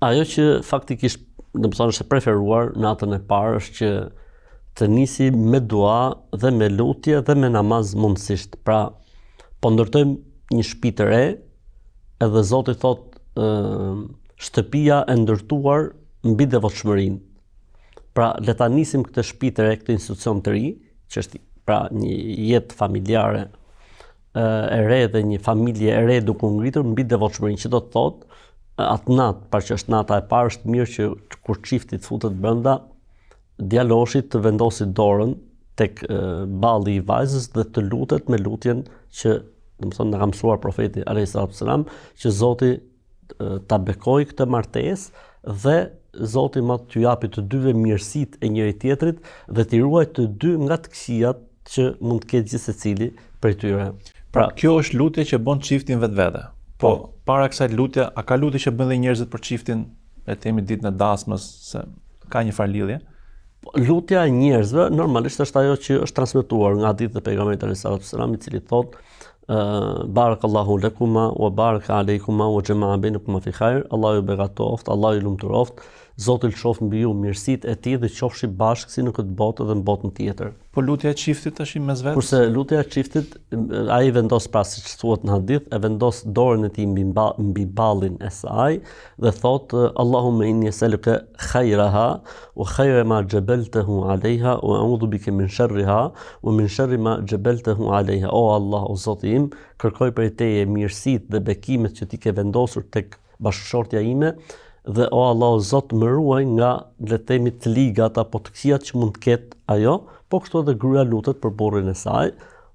Ajo që faktikisht është e preferuar në atën e parë është që të nisi me dua dhe me lutje dhe me namaz mundësisht. Pra, po ndërtojmë një shtëpi të re, edhe Zoti thot shtëpia e ndërtuar mbi devotshmërinë. Pra, le ta nisim këtë shtëpi të re, këtë institucion të ri, që është pra një jetë familjare e re dhe një familje e re duke u ngritur mbi devotshmërinë, që do të thotë atë natë, pra që është nata e parë, është mirë që kur çifti të futet brenda, djaloshit të vendosit dorën tek balli i vajzës dhe të lutet me lutjen që na ka mësuar profeti alayhis salam, që Zoti ta bekojë këtë martesë dhe Zoti më t'ju japi të dyve mirësitë e njëri tjetrit dhe t'i ruajë të dy nga të këqijat që mund të ketë gjithë secili prej tyre. Pra, kjo është lutje që bën çiftin vetvete. Po, para kësaj lutje, a ka lutje që bën dhe njerëzit për çiftin, le të themi ditën e dasmës, se ka një farë lidhje? Lutja e njerëzve normalisht është ajo që është transmetuar nga hadith e pejgamberit alayhis salam, i cili thotë barakallahu lakuma wa baraka alejkuma wa jamaa bainakuma fi khair, Allahu ju begatoft, Allahu ju lumturoft, Zoti lëshoft mbi ju mirësitë e tij dhe qofshi bashkë si në këtë botë dhe në botën tjetër. Po lutja e çiftit tash mes vetes? Kurse lutja e çiftit, ai vendos pra siç thuhet në hadith, e vendos dorën e tij mbi ballin e saj dhe thotë Allahumma inni es'aluka khairaha wa khayra ma jabaltahu alayha wa a'udhu bika min sharriha wa min sharri ma jabaltahu alayha. O Allah, o Zoti im, kërkoj prej teje mirësitë dhe bekimet që ti ke vendosur tek bashkëshortja ime, dhe o Allah, o Zot, më ruaj nga le të themi të ligat apo të këqijat që mund të ketë ajo, po kështu edhe gruaja lutet për burrin e saj.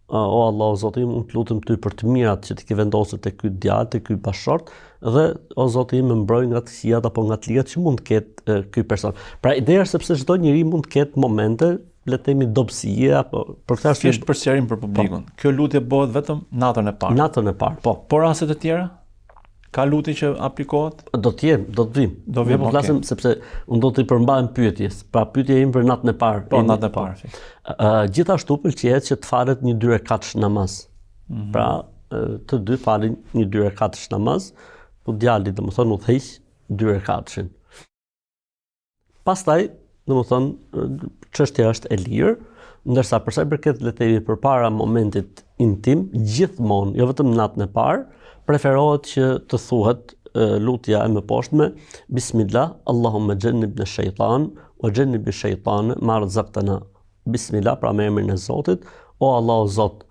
O Allah, o Zoti im, unë të lutem ty për të mirat që ti ke vendosur tek ky djalë, tek ky bashkëshort, dhe o Zoti im, më mbroj nga të këqijat apo nga të ligat që mund të ketë ky person. Pra ideja është sepse çdo njeri mund të ketë momente, le të themi dobësie apo për këtë arsye është për sqarim për publikun. Kjo lutje bëhet vetëm natën e parë. Natën e parë, po. Por raste të tjera? Ka lutje që aplikohet? Do të vim. Do vim, po flasim sepse unë do t'i përmbahem pyetjes. Pra pyetja ime për natën e parë. Po, natën e parë. Gjithashtu pëlqejet që të falet një 2 rekatësh namaz. Pra, të dy falin një 2 rekatësh namaz, po djali domethënë udhëhiq 2 rekatëshin. Pastaj, domethënë çështja është e lirë, ndërsa për sa i përket le të themi përpara momentit intim, gjithmonë, jo vetëm natën e parë, preferohet që të thuhet lutja e mëposhtme Bismillah, Allahumma jannibna shaytan wa jannibi shaytan ma razaqtana. Bismillah, pra me emrin e Zotit, o Allah, o Zot,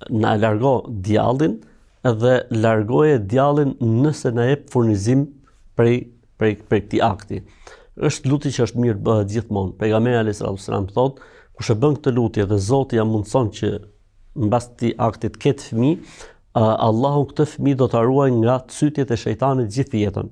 na largo djallin dhe largoje djallin nëse na jep furnizim prej këtij akti. Është lutje që është mirë bëhet gjithmonë. Pejgamberi alayhis salam thotë, kush e bën këtë lutje dhe Zoti ja mundson që mbas këtij akti të ketë fëmijë, Allahu këtë fëmijë do ta ruaj nga cytjet e shejtanit gjithë jetën.